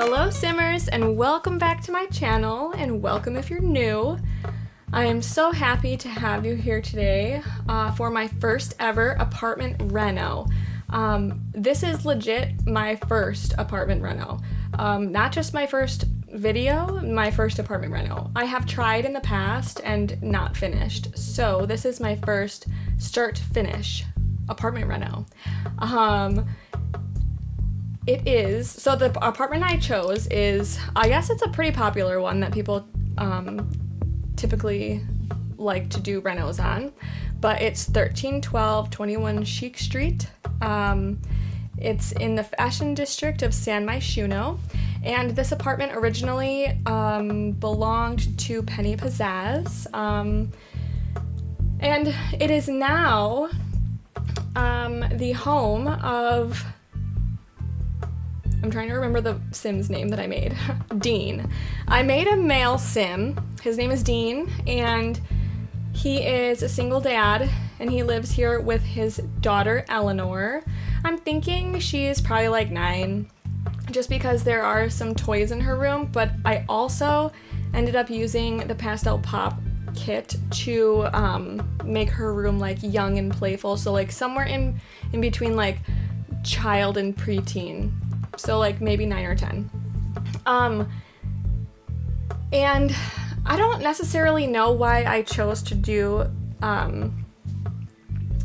Hello Simmers, and welcome back to my channel, and welcome if you're new. I am so happy to have you here today for my first ever apartment reno. This is legit my first apartment reno. Not just my first video, my first apartment reno. I have tried in the past and not finished, so this is my first start to finish apartment reno. It is, so the apartment I chose is, I guess it's a pretty popular one that people typically like to do renos on, but it's 1312 21 Chic Street. It's in the fashion district of Myshuno, and this apartment originally belonged to Penny Pizzazz, and it is now the home of, I'm trying to remember the Sim's name that I made. Dean. I made a male Sim. His name is Dean, and he is a single dad, and he lives here with his daughter, Eleanor. I'm thinking she's probably like 9, just because there are some toys in her room, but I also ended up using the pastel pop kit to make her room like young and playful, so like somewhere in between like child and preteen. So like maybe 9 or 10. And I don't necessarily know why I chose to do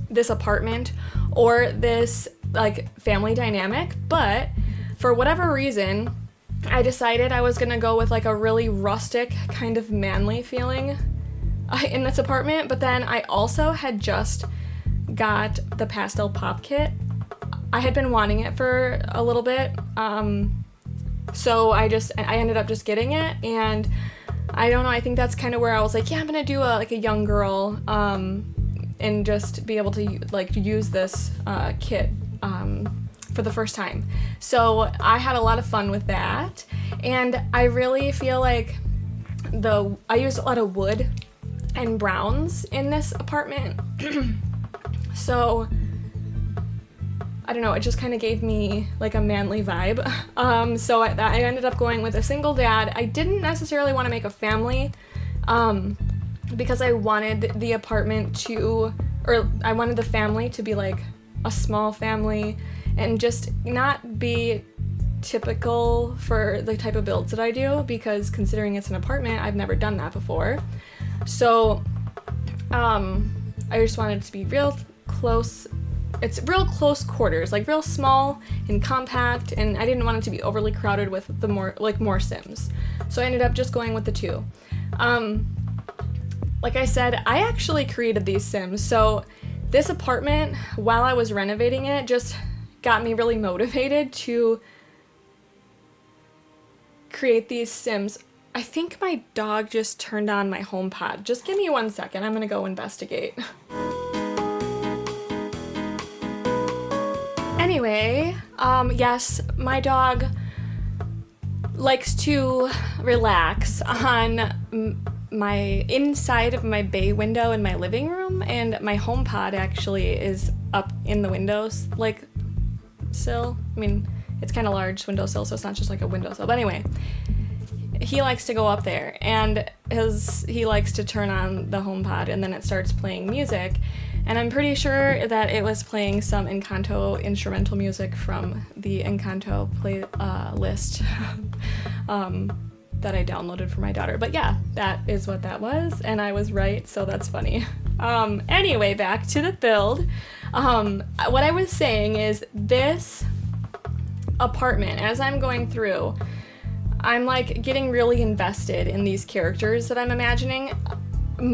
this apartment or this like family dynamic, but for whatever reason, I decided I was gonna go with like a really rustic kind of manly feeling in this apartment, but then I also had just got the pastel pop kit. I had been wanting it for a little bit, so I ended up just getting it, and I don't know, I think that's kind of where I was like, yeah, I'm gonna do a young girl, and just be able to like use this kit for the first time. So I had a lot of fun with that, and I really feel like I used a lot of wood and browns in this apartment, so I don't know, it just kind of gave me like a manly vibe. So I ended up going with a single dad. I didn't necessarily want to make a family because I wanted the apartment I wanted the family to be like a small family and just not be typical for the type of builds that I do, because considering it's an apartment, I've never done that before. So I just wanted it to be real close. It's real close quarters, like real small and compact, and I didn't want it to be overly crowded with the more Sims. So I ended up just going with the 2. Like I said, I actually created these Sims, so this apartment, while I was renovating it, just got me really motivated to create these Sims. I think my dog just turned on my HomePod. Just give me 1 second, I'm gonna go investigate. Anyway, yes, my dog likes to relax on my inside of my bay window in my living room, and my HomePod actually is up in the windows like sill. I mean, it's kind of large windowsill, so it's not just like a windowsill. But anyway, he likes to go up there, and he likes to turn on the HomePod, and then it starts playing music. And I'm pretty sure that it was playing some Encanto instrumental music from the Encanto play list that I downloaded for my daughter. But yeah, that is what that was, and I was right, so that's funny. Anyway, back to the build. What I was saying is, this apartment, as I'm going through, I'm like getting really invested in these characters that I'm imagining.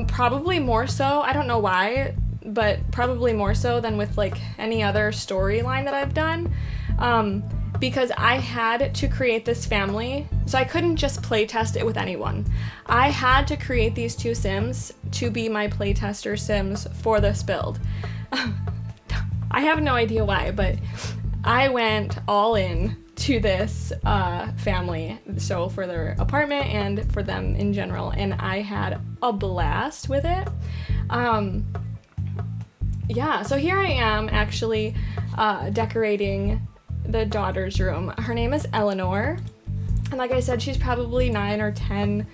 Probably more so, I don't know why, but probably more so than with like any other storyline that I've done, because I had to create this family, so I couldn't just play test it with anyone. I had to create these 2 Sims to be my playtester Sims for this build. I have no idea why, but I went all in to this family, so for their apartment and for them in general, and I had a blast with it. Yeah, so here I am actually decorating the daughter's room. Her name is Eleanor, And like I said, she's probably 9 or 10.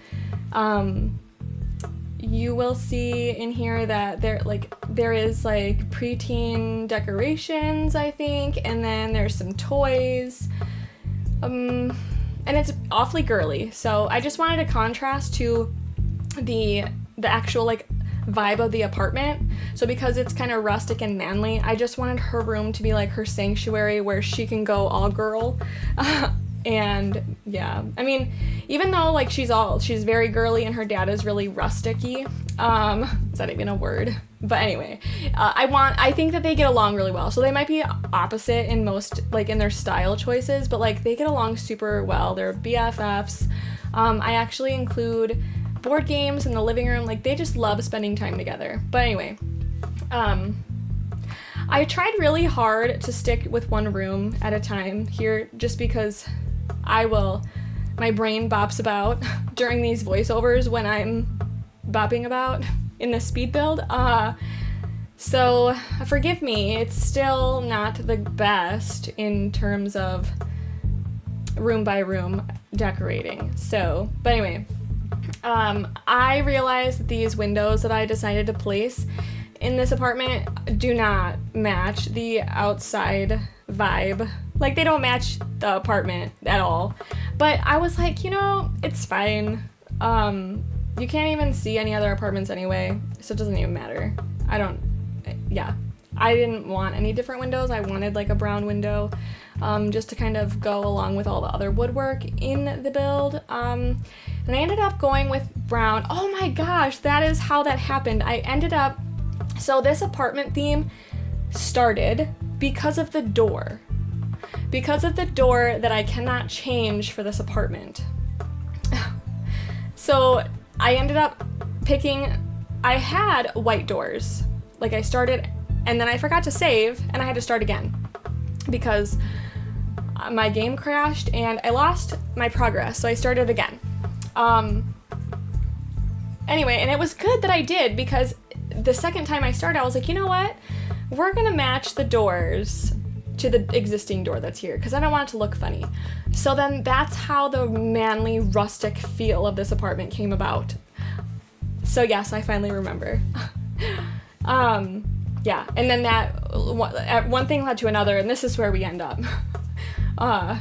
You will see in here that there is like preteen decorations, I think, and then there's some toys. And it's awfully girly. So I just wanted to contrast to the actual like vibe of the apartment. So because it's kind of rustic and manly, I just wanted her room to be like her sanctuary where she can go all girl. And yeah, I mean, even though like she's very girly and her dad is really rusticy, is that even a word? But anyway, I think that they get along really well. So they might be opposite in most, like in their style choices, but like they get along super well. They're BFFs. I actually include board games in the living room. Like they just love spending time together. But anyway, I tried really hard to stick with one room at a time here just because my brain bops about during these voiceovers when I'm bopping about in the speed build. So forgive me, it's still not the best in terms of room by room decorating. So, but anyway, I realized that these windows that I decided to place in this apartment do not match the outside vibe. Like, they don't match the apartment at all. But I was like, it's fine. You can't even see any other apartments anyway, so it doesn't even matter. I didn't want any different windows. I wanted like a brown window, just to kind of go along with all the other woodwork in the build. And I ended up going with brown. Oh my gosh, that is how that happened. So this apartment theme started because of the door. Because of the door that I cannot change for this apartment. So I ended up I had white doors. Like I started, and then I forgot to save, and I had to start again. Because my game crashed, and I lost my progress, so I started again. Anyway, and it was good that I did, because the second time I started, I was like, you know what? We're gonna match the doors to the existing door that's here, because I don't want it to look funny. So then that's how the manly, rustic feel of this apartment came about. So yes, I finally remember. Yeah, and then one thing led to another, and this is where we end up.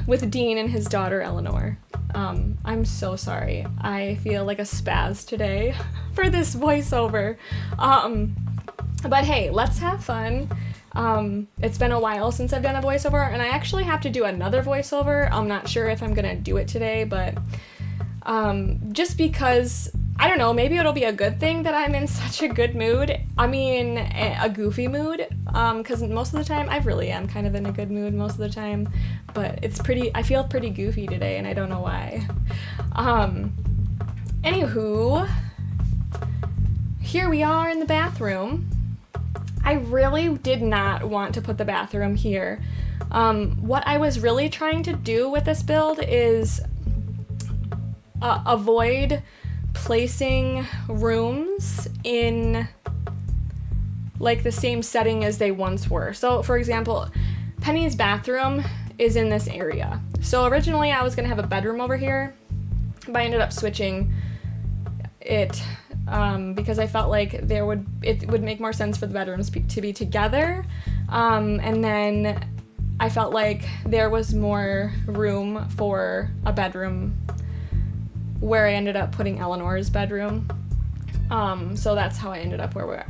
With Dean and his daughter, Eleanor. I'm so sorry. I feel like a spaz today for this voiceover. But hey, let's have fun. It's been a while since I've done a voiceover, and I actually have to do another voiceover. I'm not sure if I'm gonna do it today, but just because, I don't know, maybe it'll be a good thing that I'm in such a good mood. I mean, a goofy mood, because most of the time, I really am kind of in a good mood most of the time, but I feel pretty goofy today, and I don't know why. Anywho, here we are in the bathroom. I really did not want to put the bathroom here. What I was really trying to do with this build is avoid placing rooms in like the same setting as they once were. So for example, Penny's bathroom is in this area. So originally I was gonna have a bedroom over here, but I ended up switching it because I felt like it would make more sense for the bedrooms to be together, and then I felt like there was more room for a bedroom where I ended up putting Eleanor's bedroom. So that's how I ended up where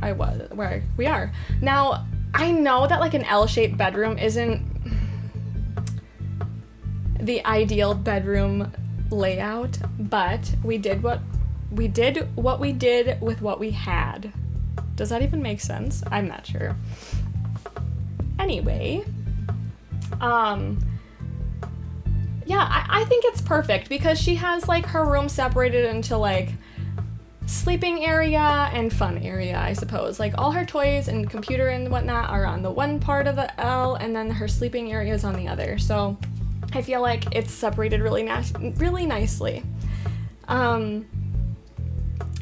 we are. Now, I know that like an L-shaped bedroom isn't the ideal bedroom layout, but we did what we did with what we had. Does that even make sense? I'm not sure. Anyway, yeah, I think it's perfect because she has like her room separated into like sleeping area and fun area, I suppose. Like all her toys and computer and whatnot are on the one part of the L, and then her sleeping area is on the other. So I feel like it's separated really nicely.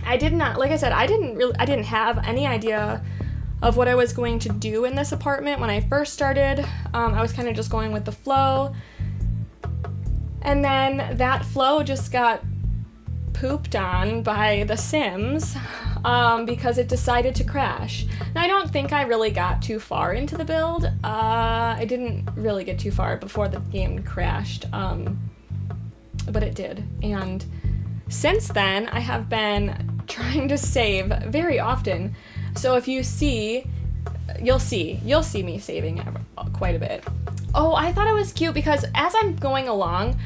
I did not, like I said, I didn't have any idea of what I was going to do in this apartment when I first started. I was kind of just going with the flow. And then that flow just got pooped on by The Sims because it decided to crash. Now, I don't think I really got too far into the build. I didn't really get too far before the game crashed, but it did. And since then, I have been trying to save very often. So if you see, you'll see me saving quite a bit. Oh, I thought it was cute because as I'm going along,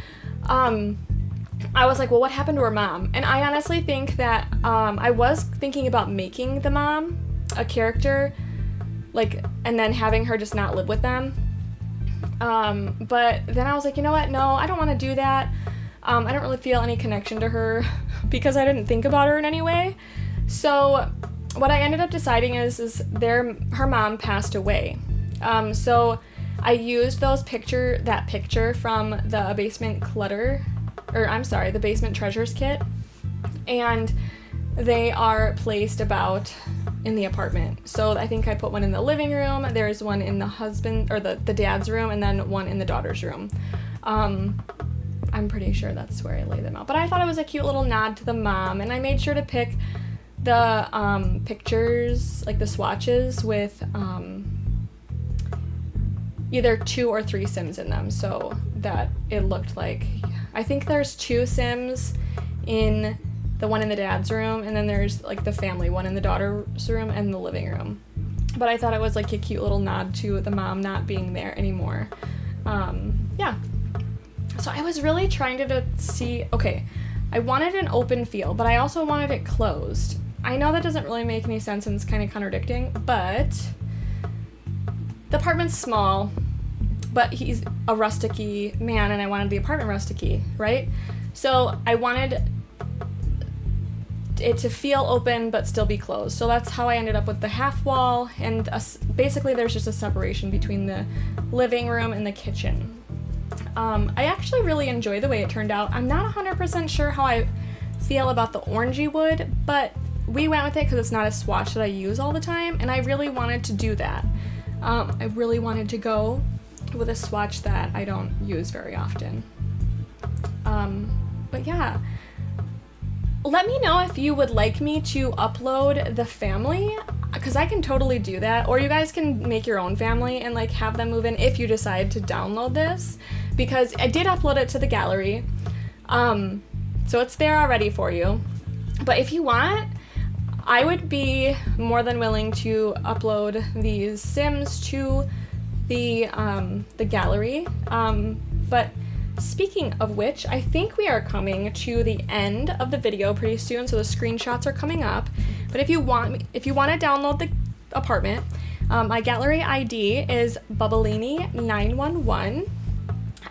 I was like, well, what happened to her mom? And I honestly think that I was thinking about making the mom a character, like, and then having her just not live with them. But then I was like, you know what? No, I don't want to do that. I don't really feel any connection to her because I didn't think about her in any way. So what I ended up deciding is her mom passed away. So I used that picture from the basement the basement treasures kit, and they are placed about in the apartment. So I think I put one in the living room, there's one in the dad's room, and then one in the daughter's room. I'm pretty sure that's where I lay them out. But I thought it was a cute little nod to the mom, and I made sure to pick the pictures, like the swatches with either 2 or 3 Sims in them, so that it looked like, I think there's 2 Sims in the one in the dad's room, and then there's like the family one in the daughter's room and the living room. But I thought it was like a cute little nod to the mom not being there anymore. Yeah. So I was really trying to see, okay, I wanted an open feel, but I also wanted it closed. I know that doesn't really make any sense and it's kind of contradicting, but the apartment's small, but he's a rustic-y man, and I wanted the apartment rustic-y, right? So I wanted it to feel open but still be closed. So that's how I ended up with the half wall, and basically there's just a separation between the living room and the kitchen. I actually really enjoy the way it turned out. I'm not 100% sure how I feel about the orangey wood, but we went with it because it's not a swatch that I use all the time, and I really wanted to do that. I really wanted to go with a swatch that I don't use very often. But yeah, let me know if you would like me to upload the family, because I can totally do that, or you guys can make your own family and like have them move in if you decide to download this, because I did upload it to the gallery, so it's there already for you. But if you want, I would be more than willing to upload these Sims to the gallery. But speaking of which, I think we are coming to the end of the video pretty soon, so the screenshots are coming up. But if you want to download the apartment, my gallery ID is Bubblini911.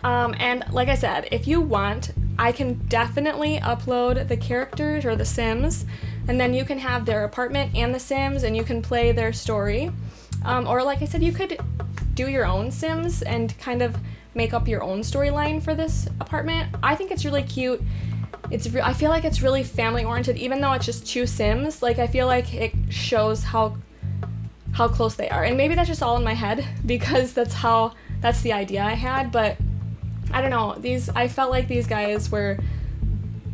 And like I said, if you want, I can definitely upload the characters or the Sims, and then you can have their apartment and the Sims, and you can play their story. Or like I said, you could do your own Sims and kind of make up your own storyline for this apartment. I think it's really cute. I feel like it's really family oriented, even though it's just 2 Sims. Like, I feel like it shows how close they are. And maybe that's just all in my head because that's the idea I had, but I don't know. I felt like these guys were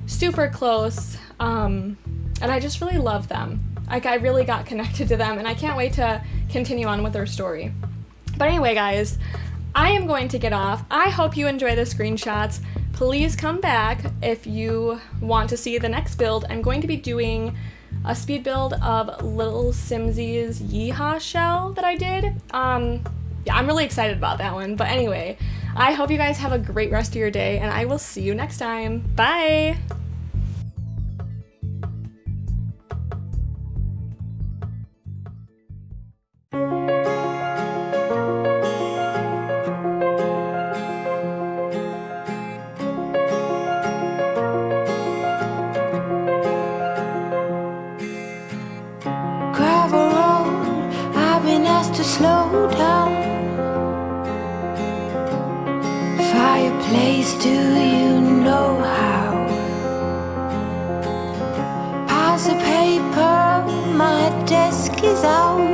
super close, and I just really love them. Like, I really got connected to them, and I can't wait to continue on with their story. But anyway, guys, I am going to get off. I hope you enjoy the screenshots. Please come back if you want to see the next build. I'm going to be doing a speed build of Little Simsy's Yeehaw shell that I did. Yeah, I'm really excited about that one. But anyway, I hope you guys have a great rest of your day, and I will see you next time. Bye! Gravel road, I've been asked to slow down. Fireplace, do you know how? Pass the paper, my desk is out.